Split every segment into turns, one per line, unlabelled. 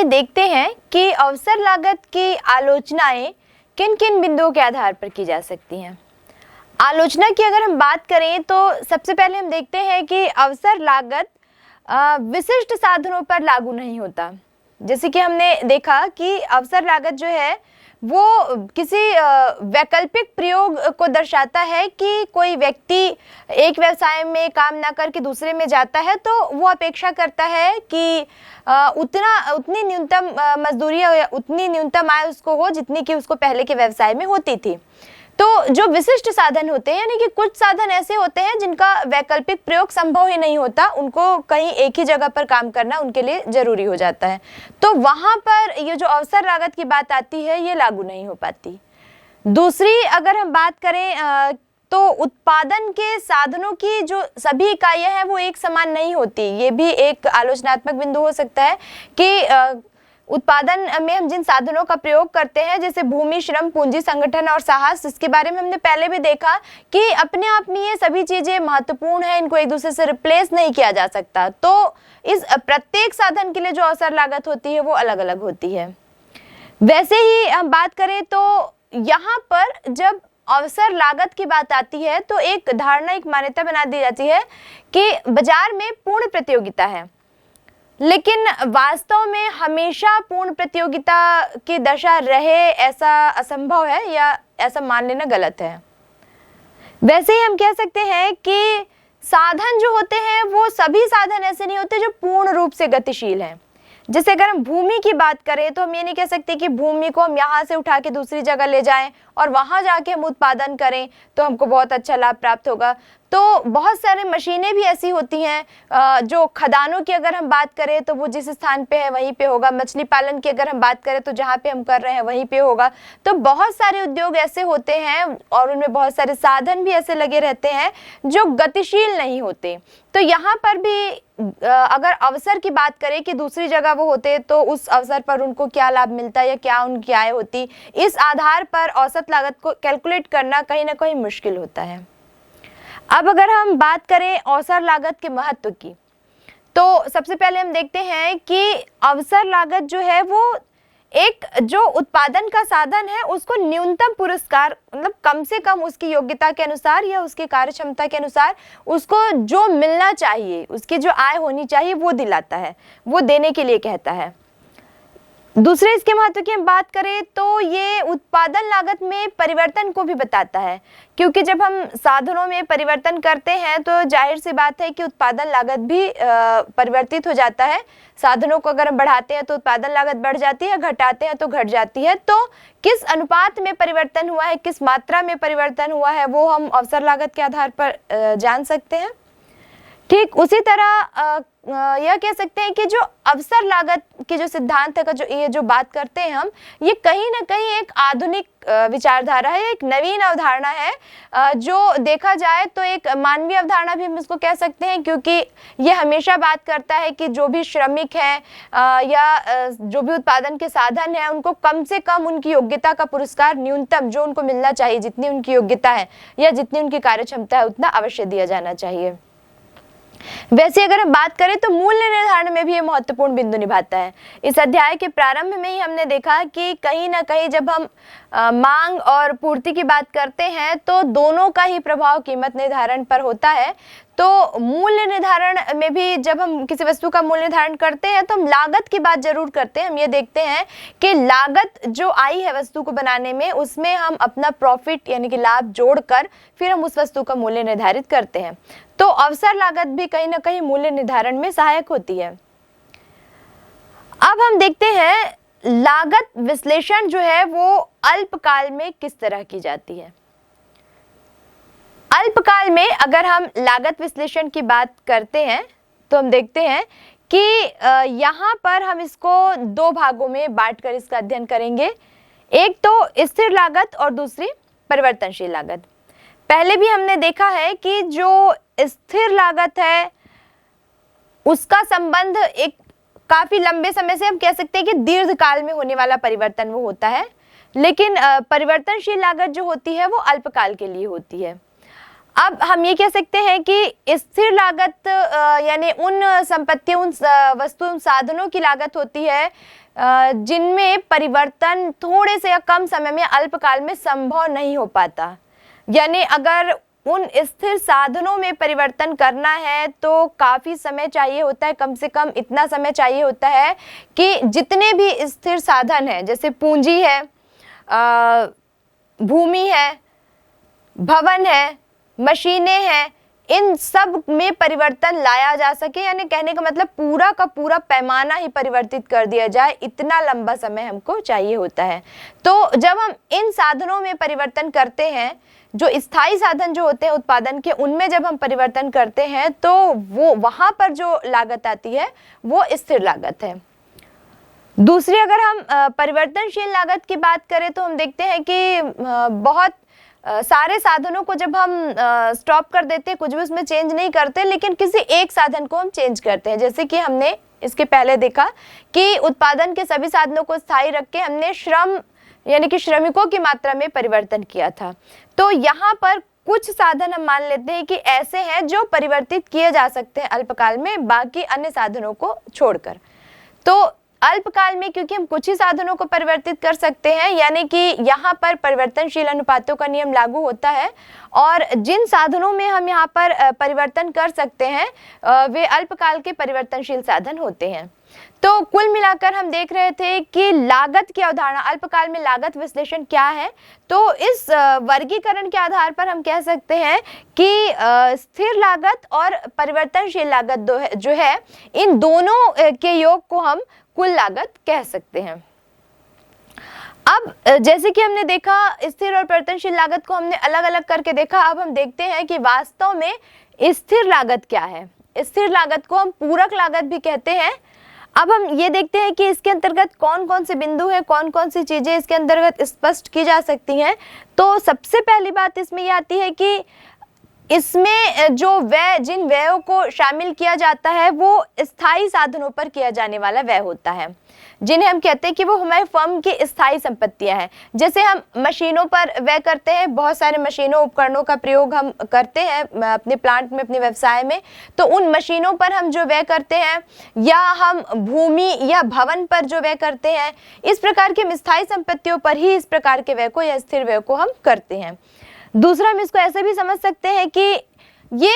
ये देखते हैं कि अवसर लागत की आलोचनाएं किन किन बिंदुओं के आधार पर की जा सकती हैं। आलोचना की अगर हम बात करें तो सबसे पहले हम देखते हैं कि अवसर लागत विशिष्ट साधनों पर लागू नहीं होता। जैसे कि हमने देखा कि अवसर लागत जो है वो किसी वैकल्पिक प्रयोग को दर्शाता है कि कोई व्यक्ति एक व्यवसाय में काम ना करके दूसरे में जाता है तो वो अपेक्षा करता है कि उतनी न्यूनतम मजदूरी या उतनी न्यूनतम आय उसको हो जितनी कि उसको पहले के व्यवसाय में होती थी। तो जो विशिष्ट साधन होते हैं, यानी कि कुछ साधन ऐसे होते हैं जिनका वैकल्पिक प्रयोग संभव ही नहीं होता, उनको कहीं एक ही जगह पर काम करना उनके लिए जरूरी हो जाता है, तो वहां पर ये जो अवसर लागत की बात आती है ये लागू नहीं हो पाती। दूसरी अगर हम बात करें तो उत्पादन के साधनों की जो सभी इकाइयां हैं वो एक समान नहीं होती। ये भी एक आलोचनात्मक बिंदु हो सकता है कि उत्पादन में हम जिन साधनों का प्रयोग करते हैं जैसे भूमि, श्रम, पूंजी, संगठन और साहस, इसके बारे में हमने पहले भी देखा कि अपने आप में ये सभी चीजें महत्वपूर्ण हैं, इनको एक दूसरे से रिप्लेस नहीं किया जा सकता। तो इस प्रत्येक साधन के लिए जो अवसर लागत होती है वो अलग अलग होती है। वैसे ही हम बात करें तो यहाँ पर जब अवसर लागत की बात आती है तो एक धारणा, एक मान्यता बना दी जाती है कि बाजार में पूर्ण प्रतियोगिता है, लेकिन वास्तव में हमेशा पूर्ण प्रतियोगिता की दशा रहे ऐसा असंभव है या ऐसा मान लेना गलत है। वैसे ही हम कह सकते हैं कि साधन जो होते हैं वो सभी साधन ऐसे नहीं होते जो पूर्ण रूप से गतिशील हैं। जैसे अगर हम भूमि की बात करें तो हम ये नहीं कह सकते कि भूमि को हम यहाँ से उठा के दूसरी जगह ले जाएं और वहां जाके हम उत्पादन करें तो हमको बहुत अच्छा लाभ प्राप्त होगा। तो बहुत सारे मशीनें भी ऐसी होती हैं जो खदानों की अगर हम बात करें तो वो जिस स्थान पे है वहीं पे होगा, मछली पालन की अगर हम बात करें तो जहाँ पे हम कर रहे हैं वहीं पे होगा। तो बहुत सारे उद्योग ऐसे होते हैं और उनमें बहुत सारे साधन भी ऐसे लगे रहते हैं जो गतिशील नहीं होते। तो यहाँ पर भी अगर अवसर की बात करें कि दूसरी जगह वो होते तो उस अवसर पर उनको क्या लाभ मिलता या क्या उनकी आय होती, इस आधार पर औसत लागत को कैलकुलेट करना कहीं ना कहीं मुश्किल होता है। अब अगर हम बात करें अवसर लागत के महत्व की तो सबसे पहले हम देखते हैं कि अवसर लागत जो है वो एक जो उत्पादन का साधन है उसको न्यूनतम पुरस्कार, मतलब कम से कम उसकी योग्यता के अनुसार या उसकी कार्य क्षमता के अनुसार उसको जो मिलना चाहिए, उसकी जो आय होनी चाहिए वो दिलाता है, वो देने के लिए कहता है। दूसरे इसके महत्व की हम बात करें तो ये उत्पादन लागत में परिवर्तन को भी बताता है, क्योंकि जब हम साधनों में परिवर्तन करते हैं तो जाहिर सी बात है कि उत्पादन लागत भी परिवर्तित हो जाता है। साधनों को अगर हम बढ़ाते हैं तो उत्पादन लागत बढ़ जाती है, घटाते हैं तो घट जाती है। तो किस अनुपात में परिवर्तन हुआ है, किस मात्रा में परिवर्तन हुआ है वो हम अवसर लागत के आधार पर जान सकते हैं। ठीक उसी तरह यह कह सकते हैं कि जो अवसर लागत की जो सिद्धांत है का जो ये जो बात करते हैं हम, ये कहीं ना कहीं एक आधुनिक विचारधारा है, एक नवीन अवधारणा है जो देखा जाए तो एक मानवीय अवधारणा भी हम इसको कह सकते हैं, क्योंकि ये हमेशा बात करता है कि जो भी श्रमिक हैं या जो भी उत्पादन के साधन हैं उनको कम से कम उनकी योग्यता का पुरस्कार न्यूनतम जो उनको मिलना चाहिए, जितनी उनकी योग्यता है या जितनी उनकी कार्य क्षमता है उतना अवश्य दिया जाना चाहिए। वैसे अगर हम बात करें तो मूल्य निर्धारण में भी ये महत्वपूर्ण बिंदु निभाता है। इस अध्याय के प्रारंभ में ही हमने देखा कि कहीं ना कहीं जब हम मांग और पूर्ति की बात करते हैं तो दोनों का ही प्रभाव कीमत निर्धारण पर होता है। तो मूल्य निर्धारण में भी जब हम किसी वस्तु का मूल्य निर्धारण करते हैं तो हम लागत की बात जरूर करते हैं। हम ये देखते हैं कि लागत जो आई है वस्तु को बनाने में उसमें हम अपना प्रॉफिट यानी कि लाभ जोड़कर फिर हम उस वस्तु का मूल्य निर्धारित करते हैं। तो अवसर लागत भी कहीं ना कहीं मूल्य निर्धारण में सहायक होती है। अब हम देखते हैं लागत विश्लेषण जो है वो अल्पकाल में किस तरह की जाती है। अल्पकाल में अगर हम लागत विश्लेषण की बात करते हैं तो हम देखते हैं कि यहाँ पर हम इसको दो भागों में बांटकर इसका अध्ययन करेंगे। एक तो स्थिर लागत और दूसरी परिवर्तनशील लागत। पहले भी हमने देखा है कि जो स्थिर लागत है उसका संबंध एक काफी लंबे समय से हम कह सकते हैं कि दीर्घकाल में होने वाला परिवर्तन वो होता है, लेकिन परिवर्तनशील लागत जो होती है वो अल्पकाल के लिए होती है। अब हम ये कह सकते हैं कि स्थिर लागत यानी उन संपत्ति, उन वस्तु, उन साधनों की लागत होती है जिनमें परिवर्तन थोड़े से या कम समय में, अल्पकाल में संभव नहीं हो पाता। यानी अगर उन स्थिर साधनों में परिवर्तन करना है तो काफ़ी समय चाहिए होता है, कम से कम इतना समय चाहिए होता है कि जितने भी स्थिर साधन हैं, जैसे पूंजी है, भूमि है, भवन है, मशीनें हैं, इन सब में परिवर्तन लाया जा सके। यानी कहने का मतलब पूरा का पूरा पैमाना ही परिवर्तित कर दिया जाए, इतना लंबा समय हमको चाहिए होता है। तो जब हम इन साधनों में परिवर्तन करते हैं, जो स्थायी साधन जो होते हैं उत्पादन के, उनमें जब हम परिवर्तन करते हैं तो वो वहां पर जो लागत आती है वो स्थिर लागत है। दूसरी, अगर हम परिवर्तनशील लागत की बात करें तो हम देखते हैं कि बहुत सारे साधनों को जब हम स्टॉप कर देते हैं, कुछ भी उसमें चेंज नहीं करते, लेकिन किसी एक साधन को हम चेंज करते हैं। जैसे कि हमने इसके पहले देखा कि उत्पादन के सभी साधनों को स्थायी रख के हमने श्रम यानी कि श्रमिकों की मात्रा में परिवर्तन किया था। तो यहाँ पर कुछ साधन हम मान लेते हैं कि ऐसे हैं जो परिवर्तित किए जा सकते हैं अल्पकाल में, बाकी अन्य साधनों को छोड़कर। तो अल्पकाल में क्योंकि हम कुछ ही साधनों को परिवर्तित कर सकते हैं, यानी कि यहाँ पर परिवर्तनशील अनुपातों का नियम लागू होता है, और जिन साधनों में हम यहाँ पर परिवर्तन कर सकते हैं वे अल्पकाल के परिवर्तनशील साधन होते हैं। तो कुल मिलाकर हम देख रहे थे कि लागत की अवधारणा, अल्पकाल में लागत विश्लेषण क्या है। तो इस वर्गीकरण के आधार पर हम कह सकते हैं कि स्थिर लागत और परिवर्तनशील लागत जो है, इन दोनों के योग को हम कुल लागत कह सकते हैं। अब जैसे कि हमने देखा स्थिर और परिवर्तनशील लागत को हमने अलग अलग करके देखा, अब हम देखते हैं कि वास्तव में स्थिर लागत क्या है। स्थिर लागत को हम पूरक लागत भी कहते हैं। अब हम ये देखते हैं कि इसके अंतर्गत कौन कौन से बिंदु हैं, कौन कौन सी चीजें इसके अंतर्गत स्पष्ट की जा सकती हैं। तो सबसे पहली बात इसमें ये आती है कि इसमें जो व्यय, जिन व्ययों को शामिल किया जाता है वो स्थायी साधनों पर किया जाने वाला व्यय होता है, जिन्हें हम कहते हैं कि वो हमारे फर्म की स्थायी संपत्तियां हैं। जैसे हम मशीनों पर व्यय करते हैं, बहुत सारे मशीनों उपकरणों का प्रयोग हम करते हैं अपने प्लांट में, अपने व्यवसाय में, तो उन मशीनों पर हम जो व्यय करते हैं, या हम भूमि या भवन पर जो व्यय करते हैं, इस प्रकार की हम स्थायी संपत्तियों पर ही इस प्रकार के व्यय को या स्थिर व्यय को हम करते हैं। दूसरा, हम इसको ऐसे भी समझ सकते हैं कि ये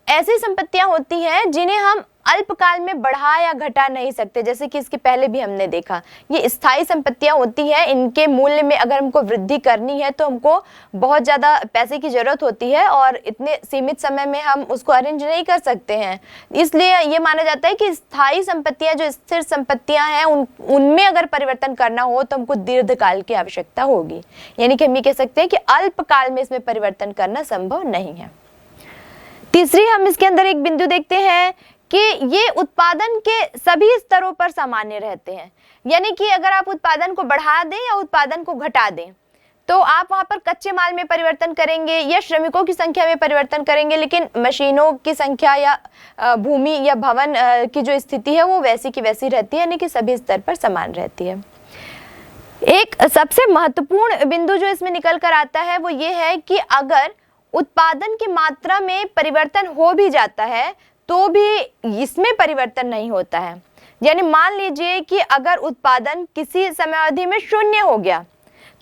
ऐसी संपत्तियां होती हैं जिन्हें हम अल्पकाल में बढ़ा या घटा नहीं सकते। जैसे कि इसके पहले भी हमने देखा, ये स्थायी संपत्तियां होती हैं, इनके मूल्य में अगर हमको वृद्धि करनी है तो हमको बहुत ज़्यादा पैसे की ज़रूरत होती है, और इतने सीमित समय में हम उसको अरेंज नहीं कर सकते हैं। इसलिए ये माना जाता है कि स्थायी संपत्तियां, जो स्थिर संपत्तियां हैं, उनमें अगर परिवर्तन करना हो तो हमको दीर्घकाल की आवश्यकता होगी। यानी कि हम ये कह सकते हैं कि अल्पकाल में इसमें परिवर्तन करना संभव नहीं है। तीसरी, हम इसके अंदर एक बिंदु देखते हैं कि ये उत्पादन के सभी स्तरों पर सामान्य रहते हैं। यानी कि अगर आप उत्पादन को बढ़ा दें या उत्पादन को घटा दें, तो आप वहां पर कच्चे माल में परिवर्तन करेंगे या श्रमिकों की संख्या में परिवर्तन करेंगे, लेकिन मशीनों की संख्या या भूमि या भवन की जो स्थिति है वो वैसी की वैसी रहती है, यानी कि सभी स्तर पर समान रहती है। एक सबसे महत्वपूर्ण बिंदु जो इसमें निकल कर आता है वो ये है कि अगर उत्पादन की मात्रा में परिवर्तन हो भी जाता है तो भी इसमें परिवर्तन नहीं होता है। यानी मान लीजिए कि अगर उत्पादन किसी समय अवधि में शून्य हो गया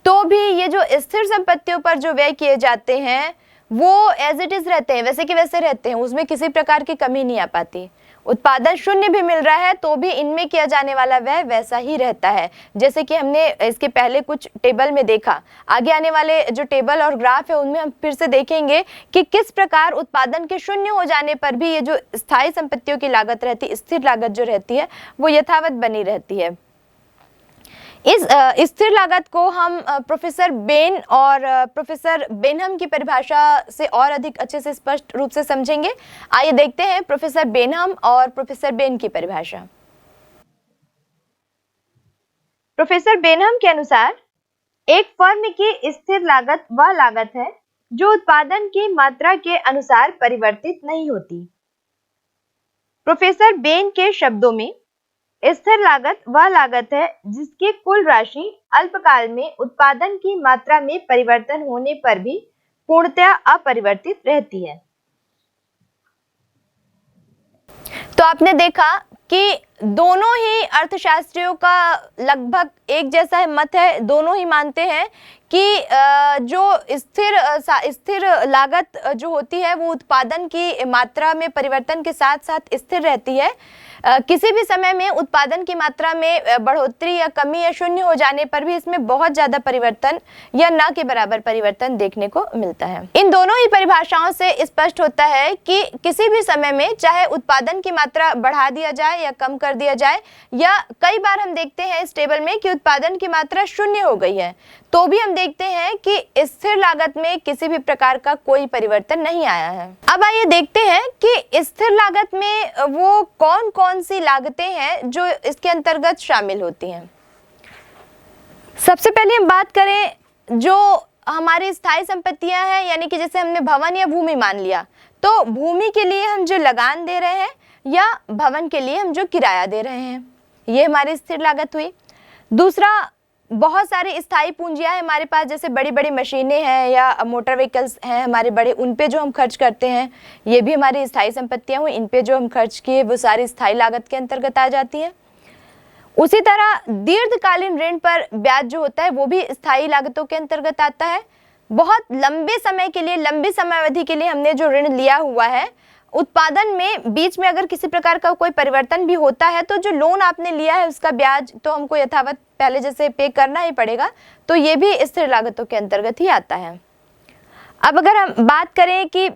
तो भी ये जो स्थिर संपत्तियों पर जो व्यय किए जाते हैं वो एज इट इज रहते हैं, वैसे के वैसे रहते हैं, उसमें किसी प्रकार की कमी नहीं आ पाती। उत्पादन शून्य भी मिल रहा है तो भी इनमें किया जाने वाला व्यय वैसा ही रहता है, जैसे कि हमने इसके पहले कुछ टेबल में देखा। आगे आने वाले जो टेबल और ग्राफ है उनमें हम फिर से देखेंगे कि किस प्रकार उत्पादन के शून्य हो जाने पर भी ये जो स्थायी संपत्तियों की लागत रहती है, स्थिर लागत जो रहती है, वो यथावत बनी रहती है। इस स्थिर लागत को हम प्रोफेसर बेन और प्रोफेसर बेनहम की परिभाषा से और अधिक अच्छे से स्पष्ट रूप से समझेंगे। आइए देखते हैं प्रोफेसर बेनहम और प्रोफेसर बेन की परिभाषा। प्रोफेसर बेनहम के अनुसार एक फर्म की स्थिर लागत वह लागत है जो उत्पादन की मात्रा के अनुसार परिवर्तित नहीं होती। प्रोफेसर बेन के शब्दों में स्थिर लागत वह लागत है जिसकी कुल राशि अल्पकाल में उत्पादन की मात्रा में परिवर्तन होने पर भी पूर्णतया अपरिवर्तित रहती है। तो आपने देखा कि दोनों ही अर्थशास्त्रियों का लगभग एक जैसा है मत है, दोनों ही मानते हैं कि जो स्थिर लागत जो होती है वो उत्पादन की मात्रा में परिवर्तन के साथ साथ स्थिर रहती है। किसी भी समय में उत्पादन की मात्रा में बढ़ोतरी या कमी या शून्य हो जाने पर भी इसमें बहुत ज्यादा परिवर्तन या न के बराबर परिवर्तन देखने को मिलता है। इन दोनों ही परिभाषाओं से स्पष्ट होता है कि किसी भी समय में चाहे उत्पादन की मात्रा बढ़ा दिया जाए या कम कर दिया जाए, या कई बार हम देखते हैं इस टेबल में कि उत्पादन की मात्रा शून्य हो गई है, तो भी हम देखते हैं कि स्थिर लागत में किसी भी प्रकार का कोई परिवर्तन नहीं आया है। अब आइए देखते हैं कि स्थिर लागत में वो कौन कौन सी लागतें हैं जो इसके अंतर्गत शामिल होती हैं। सबसे पहले हम बात करें जो हमारी स्थायी संपत्तियां हैं, यानी कि जैसे हमने भवन या भूमि मान लिया, तो भूमि के लिए हम जो लगान दे रहे हैं या भवन के लिए हम जो किराया दे रहे हैं, ये हमारी स्थिर लागत हुई। दूसरा, बहुत सारी स्थायी पूंजियां हैं हमारे पास, जैसे बड़ी बड़ी मशीनें हैं या मोटर व्हीकल्स हैं हमारे बड़े, उन पे जो हम खर्च करते हैं, ये भी हमारी स्थायी संपत्तियां हुई। इन पे जो हम खर्च किए वो सारी स्थायी लागत के अंतर्गत आ जाती है। उसी तरह दीर्घकालीन ऋण पर ब्याज जो होता है वो भी स्थायी लागतों के अंतर्गत आता है। बहुत लंबे समय के लिए, लंबी समयावधि के लिए हमने जो ऋण लिया हुआ है, उत्पादन में बीच में अगर किसी प्रकार का कोई परिवर्तन भी होता है तो जो लोन आपने लिया है उसका ब्याज तो हमको यथावत पहले जैसे पे करना ही पड़ेगा, तो ये भी स्थिर लागतों के अंतर्गत ही आता है। अब अगर हम बात करें कि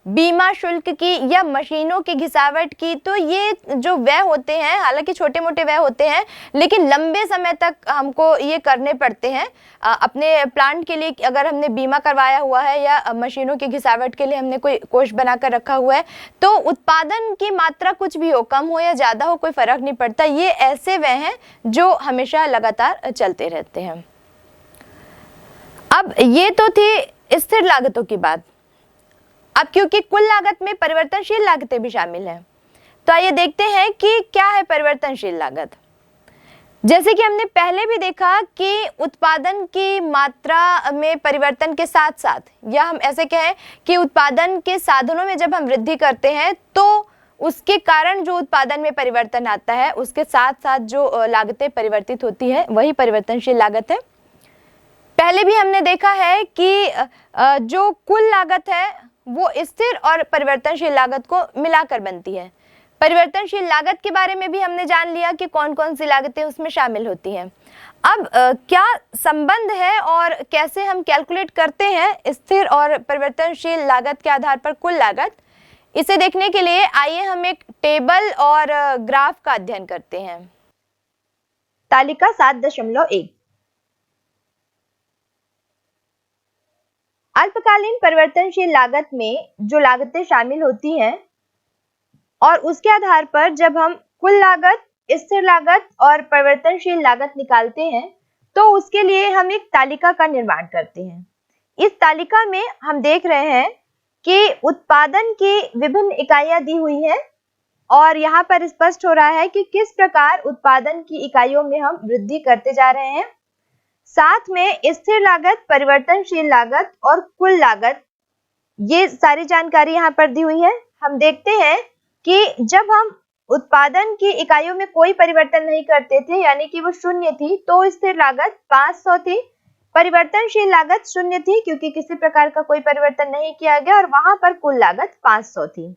बीमा शुल्क की या मशीनों की घिसावट की, तो ये जो व्यय होते हैं, हालांकि छोटे मोटे व्यय होते हैं, लेकिन लंबे समय तक हमको ये करने पड़ते हैं। अपने प्लांट के लिए अगर हमने बीमा करवाया हुआ है या मशीनों की घिसावट के लिए हमने कोई कोष बनाकर रखा हुआ है, तो उत्पादन की मात्रा कुछ भी हो, कम हो या ज़्यादा हो, कोई फर्क नहीं पड़ता। ये ऐसे व्यय हैं जो हमेशा लगातार चलते रहते हैं। अब ये तो थी स्थिर लागतों की बात। अब क्योंकि कुल लागत में परिवर्तनशील लागतें भी शामिल हैं, तो आइए देखते हैं कि क्या है परिवर्तनशील लागत। जैसे कि हमने पहले भी देखा कि उत्पादन की मात्रा में परिवर्तन के साथ साथ, या हम ऐसे कहें कि उत्पादन के साधनों में जब हम वृद्धि करते हैं तो उसके कारण जो उत्पादन में परिवर्तन आता है, उसके साथ साथ जो लागतें परिवर्तित होती है, वही परिवर्तनशील लागत है। पहले भी हमने देखा है कि जो कुल लागत है वो स्थिर और परिवर्तनशील लागत को मिलाकर बनती है। परिवर्तनशील लागत के बारे में भी हमने जान लिया कि कौन कौन सी लागतें उसमें शामिल होती हैं। अब क्या संबंध है और कैसे हम कैलकुलेट करते हैं स्थिर और परिवर्तनशील लागत के आधार पर कुल लागत, इसे देखने के लिए आइए हम एक टेबल और ग्राफ का अध्ययन करते हैं। तालिका 7.1 अल्पकालीन परिवर्तनशील लागत में जो लागतें शामिल होती हैं और उसके आधार पर जब हम कुल लागत, स्थिर लागत और परिवर्तनशील लागत निकालते हैं, तो उसके लिए हम एक तालिका का निर्माण करते हैं। इस तालिका में हम देख रहे हैं कि उत्पादन की विभिन्न इकाइयां दी हुई हैं और यहाँ पर स्पष्ट हो रहा है कि किस प्रकार उत्पादन की इकाइयों में हम वृद्धि करते जा रहे हैं। साथ में स्थिर लागत, परिवर्तनशील लागत और कुल लागत, ये सारी जानकारी यहाँ पर दी हुई है। हम देखते हैं कि जब हम उत्पादन की इकाइयों में कोई परिवर्तन नहीं करते थे, यानी कि वो शून्य थी, तो स्थिर लागत 500 थी, परिवर्तनशील लागत शून्य थी क्योंकि किसी प्रकार का कोई परिवर्तन नहीं किया गया, और वहां पर कुल लागत 500 थी।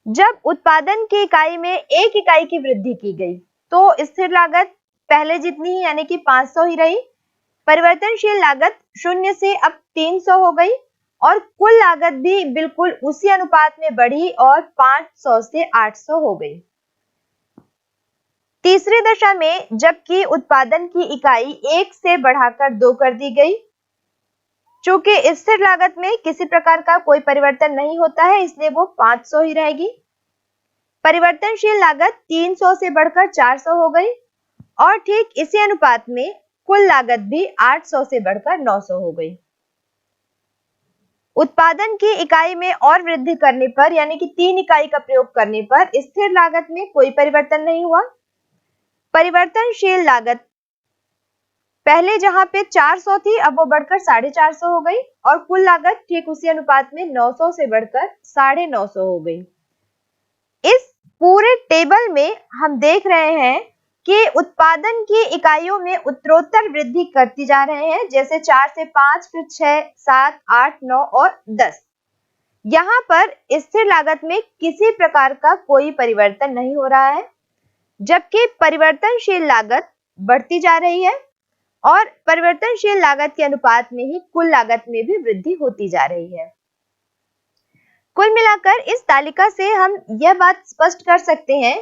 जब उत्पादन की इकाई में एक इकाई की वृद्धि की गई तो स्थिर लागत पहले जितनी ही यानी कि 500 ही रही, परिवर्तनशील लागत शून्य से अब 300 हो गई और कुल लागत भी बिल्कुल उसी अनुपात में बढ़ी और 500 से 800 हो गई। तीसरी दशा में जबकि उत्पादन की इकाई 1 से बढ़ाकर 2 कर दी गई, चूंकि स्थिर लागत में किसी प्रकार का कोई परिवर्तन नहीं होता है इसलिए वो 500 ही रहेगी। परिवर्तनशील लागत 300 से बढ़कर 400 हो गई और ठीक इसी अनुपात में कुल लागत भी 800 से बढ़कर 900 हो गई। उत्पादन की इकाई में और वृद्धि करने पर यानी कि 3 इकाई का प्रयोग करने पर स्थिर लागत में कोई परिवर्तन नहीं हुआ। परिवर्तनशील लागत पहले जहां पे 400 थी, अब वो बढ़कर 450 हो गई, और कुल लागत ठीक उसी अनुपात में 900 से बढ़कर 950 हो गई। इस पूरे टेबल में हम देख रहे हैं कि उत्पादन की इकाइयों में उत्तरोत्तर वृद्धि करती जा रहे हैं, जैसे 4 से 5, फिर 6, 7, 8, 9 और 10। यहाँ पर स्थिर लागत में किसी प्रकार का कोई परिवर्तन नहीं हो रहा है, जबकि परिवर्तनशील लागत बढ़ती जा रही है, और परिवर्तनशील लागत के अनुपात में ही कुल लागत में भी वृद्धि होती जा रही है। कुल मिलाकर इस तालिका से हम यह बात स्पष्ट कर सकते हैं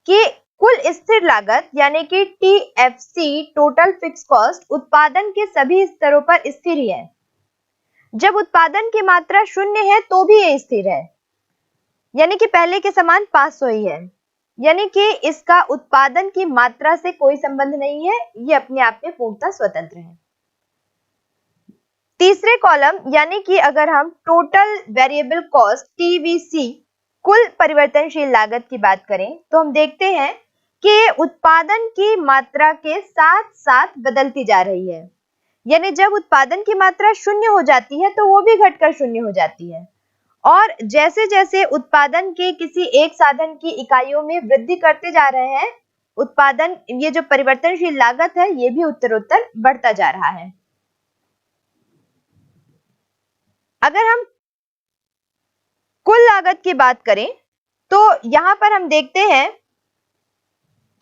कि कुल स्थिर लागत यानी कि टीएफसी, टोटल फिक्स कॉस्ट, उत्पादन के सभी स्तरों पर स्थिर ही है। जब उत्पादन की मात्रा शून्य है तो भी ये स्थिर है, यानी कि पहले के समान 500 ही है, यानी कि इसका उत्पादन की मात्रा से कोई संबंध नहीं है, ये अपने आप में पूर्णतः स्वतंत्र है। तीसरे कॉलम यानी कि अगर हम टोटल वेरिएबल कॉस्ट टीवीसी, कुल परिवर्तनशील लागत की बात करें, तो हम देखते हैं कि उत्पादन की मात्रा के साथ साथ बदलती जा रही है, यानी जब उत्पादन की मात्रा शून्य हो जाती है तो वो भी घटकर शून्य हो जाती है, और जैसे जैसे उत्पादन के किसी एक साधन की इकाइयों में वृद्धि करते जा रहे हैं, उत्पादन, ये जो परिवर्तनशील लागत है, ये भी उत्तरोत्तर बढ़ता जा रहा है। अगर हम कुल लागत की बात करें तो यहां पर हम देखते हैं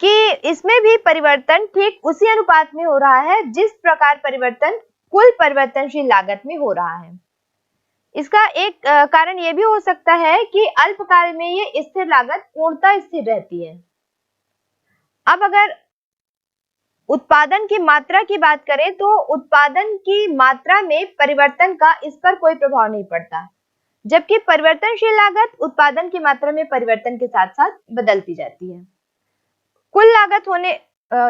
कि इसमें भी परिवर्तन ठीक उसी अनुपात में हो रहा है जिस प्रकार परिवर्तन कुल परिवर्तनशील लागत में हो रहा है। इसका एक कारण यह भी हो सकता है कि अल्पकाल में ये स्थिर लागत पूर्णतः स्थिर रहती है। अब अगर उत्पादन की मात्रा की बात करें तो उत्पादन की मात्रा में परिवर्तन का इस पर कोई प्रभाव नहीं पड़ता, जबकि परिवर्तनशील लागत उत्पादन की मात्रा में परिवर्तन के साथ साथ बदलती जाती है। कुल लागत होने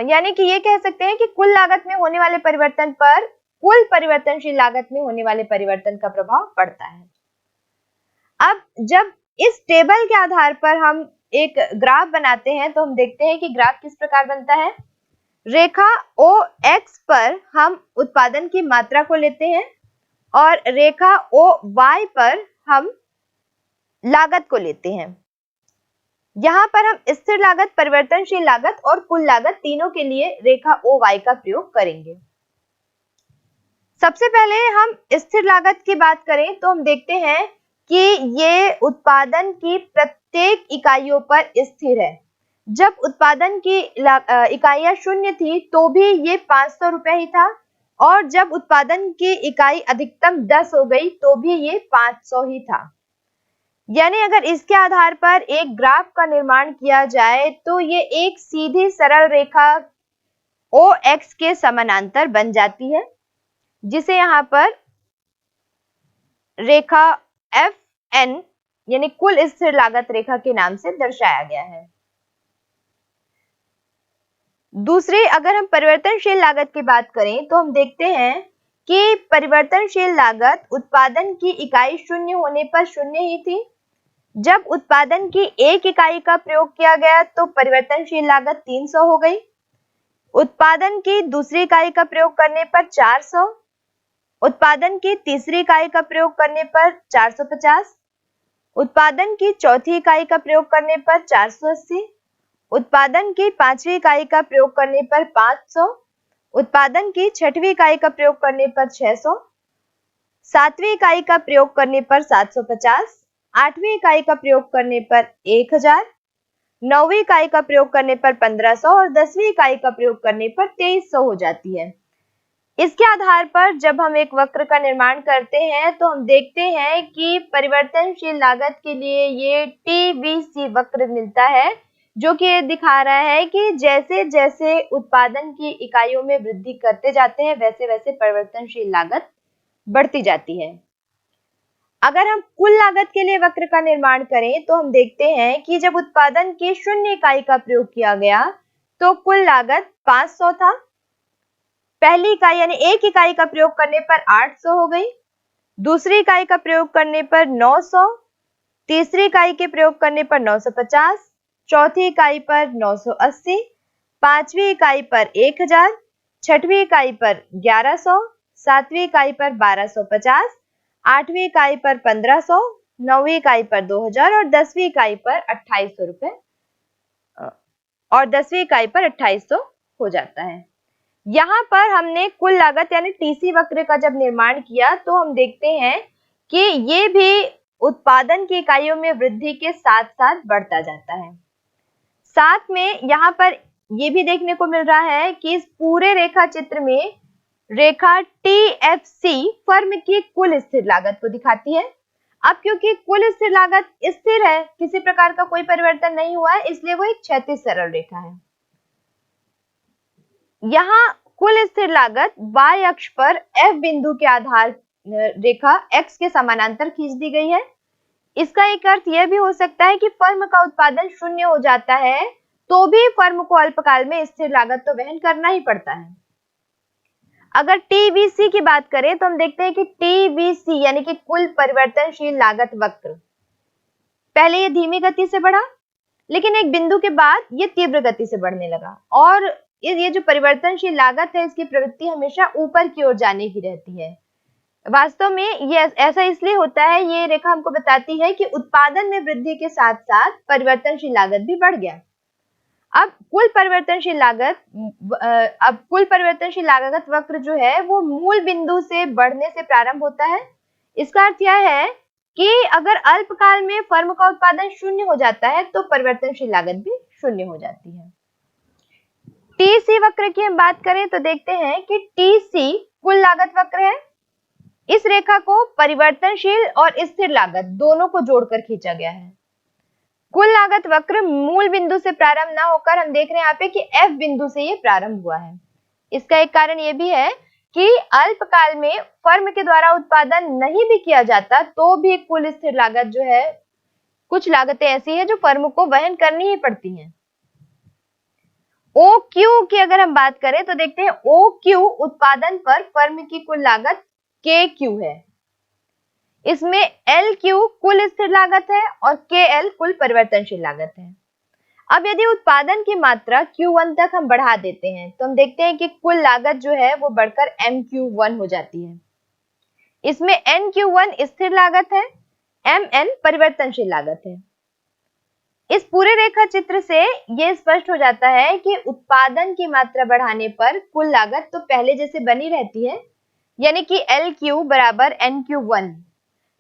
यानी कि ये कह सकते हैं कि कुल लागत में होने वाले परिवर्तन पर कुल परिवर्तनशील लागत में होने वाले परिवर्तन का प्रभाव पड़ता है। अब जब इस टेबल के आधार पर हम एक ग्राफ बनाते हैं तो हम देखते हैं कि ग्राफ किस प्रकार बनता है। रेखा ओ एक्स पर हम उत्पादन की मात्रा को लेते हैं और रेखा ओ वाई पर हम लागत को लेते हैं। यहाँ पर हम स्थिर लागत, परिवर्तनशील लागत और कुल लागत तीनों के लिए रेखा ओ वाई का प्रयोग करेंगे। सबसे पहले हम स्थिर लागत की बात करें तो हम देखते हैं कि ये उत्पादन की प्रत्येक इकाइयों पर स्थिर है। जब उत्पादन की इकाइयां शून्य थी तो भी ये 500 रुपए ही था, और जब उत्पादन की इकाई अधिकतम 10 हो गई तो भी ये 500 ही था। यानी अगर इसके आधार पर एक ग्राफ का निर्माण किया जाए तो ये एक सीधी सरल रेखा ओ एक्स के समानांतर बन जाती है, जिसे यहाँ पर रेखा एफ एन यानी कुल स्थिर लागत रेखा के नाम से दर्शाया गया है। दूसरी, अगर हम परिवर्तनशील लागत की बात करें तो हम देखते हैं कि परिवर्तनशील लागत उत्पादन की इकाई शून्य होने पर शून्य ही थी। जब उत्पादन की एक इकाई का प्रयोग किया गया तो परिवर्तनशील लागत 300 हो गई। उत्पादन की दूसरी इकाई का प्रयोग करने पर 400, उत्पादन की तीसरी इकाई का प्रयोग करने पर 450, उत्पादन की चौथी इकाई का प्रयोग करने पर 480, उत्पादन की पांचवी इकाई का प्रयोग करने पर 500, उत्पादन की छठवीं इकाई का प्रयोग करने पर 600, सातवीं इकाई का प्रयोग करने पर 750, आठवीं इकाई का प्रयोग करने पर 1000, नौवीं इकाई का प्रयोग करने पर 1500 और 10वीं इकाई का प्रयोग करने पर 2300 हो जाती है। इसके आधार पर जब हम एक वक्र का निर्माण करते हैं तो हम देखते हैं कि परिवर्तनशील लागत के लिए ये टीवीसी वक्र मिलता है, जो कि ये दिखा रहा है कि जैसे जैसे उत्पादन की इकाइयों में वृद्धि करते जाते हैं वैसे वैसे परिवर्तनशील लागत बढ़ती जाती है। अगर हम कुल लागत के लिए वक्र का निर्माण करें तो हम देखते हैं कि जब उत्पादन की शून्य इकाई का प्रयोग किया गया तो कुल लागत 500 था। पहली इकाई यानी एक इकाई का प्रयोग करने पर 800 हो गई, दूसरी इकाई का प्रयोग करने पर 900, तीसरी इकाई के प्रयोग करने पर 950, चौथी इकाई पर 980, पांचवी इकाई पर 1000, छठवीं इकाई पर 1100, सातवीं इकाई पर 1250, आठवीं इकाई पर 1500, नौवीं इकाई पर 2000 और 10वीं इकाई पर 2800 रुपए और 10वीं इकाई पर 2800 हो जाता है। यहाँ पर हमने कुल लागत यानी टीसी वक्र का जब निर्माण किया तो हम देखते हैं कि ये भी उत्पादन की इकाइयों में वृद्धि के साथ साथ बढ़ता जाता है। साथ में यहाँ पर ये भी देखने को मिल रहा है कि इस पूरे रेखा चित्र में रेखा टीएफसी फर्म की कुल स्थिर लागत को दिखाती है। अब क्योंकि कुल स्थिर लागत स्थिर है, किसी प्रकार का कोई परिवर्तन नहीं हुआ है, इसलिए वो एक क्षैतिज सरल रेखा है। यहाँ कुल स्थिर लागत y अक्ष पर F बिंदु के आधार रेखा x के समानांतर खींच दी गई है। इसका एक अर्थ यह भी हो सकता है कि फर्म का उत्पादन शून्य हो जाता है तो भी फर्म को अल्पकाल में स्थिर लागत तो वहन करना ही पड़ता है। अगर टीवीसी की बात करें तो हम देखते हैं कि टीवीसी यानी कि कुल परिवर्तनशील लागत वक्र, पहले ये धीमी गति से बढ़ा लेकिन एक बिंदु के बाद ये तीव्र गति से बढ़ने लगा और ये जो परिवर्तनशील लागत है इसकी प्रवृत्ति हमेशा ऊपर की ओर जाने की रहती है। वास्तव में ये ऐसा इसलिए होता है, ये रेखा हमको बताती है कि उत्पादन में वृद्धि के साथ साथ परिवर्तनशील लागत भी बढ़ गया। अब कुल परिवर्तनशील लागत वक्र जो है वो मूल बिंदु से बढ़ने से प्रारंभ होता है। इसका अर्थ यह है कि अगर अल्पकाल में फर्म का उत्पादन शून्य हो जाता है तो परिवर्तनशील लागत भी शून्य हो जाती है। टीसी वक्र की हम बात करें तो देखते हैं कि टीसी कुल लागत वक्र है। इस रेखा को परिवर्तनशील और स्थिर लागत दोनों को जोड़कर खींचा गया है। कुल लागत वक्र मूल बिंदु से प्रारंभ ना होकर हम देख रहे हैं यहाँ पे कि एफ बिंदु से ये प्रारंभ हुआ है। इसका एक कारण ये भी है कि अल्पकाल में फर्म के द्वारा उत्पादन नहीं भी किया जाता तो भी कुल स्थिर लागत जो है, कुछ लागतें ऐसी है जो फर्म को वहन करनी ही पड़ती हैं। ओ क्यू की अगर हम बात करें तो देखते हैं ओ क्यू उत्पादन पर फर्म की कुल लागत के क्यू है। इसमें एल क्यू कुल स्थिर लागत है और के एल कुल परिवर्तनशील लागत है। अब यदि उत्पादन की मात्रा Q1 तक हम बढ़ा देते हैं तो हम देखते हैं कि कुल लागत जो है वो बढ़कर MQ1 हो जाती है। इसमें NQ1 स्थिर लागत है, MN परिवर्तनशील लागत है। इस पूरे रेखा चित्र से यह स्पष्ट हो जाता है कि उत्पादन की मात्रा बढ़ाने पर कुल लागत तो पहले जैसे बनी रहती है, यानी कि LQ बराबर NQ1,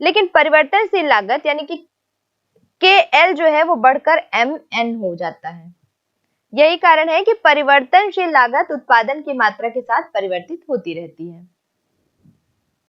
लेकिन परिवर्तनशील लागत यानी कि KL जो है वो बढ़कर MN हो जाता है। यही कारण है कि परिवर्तनशील लागत उत्पादन की मात्रा के साथ परिवर्तित होती रहती है।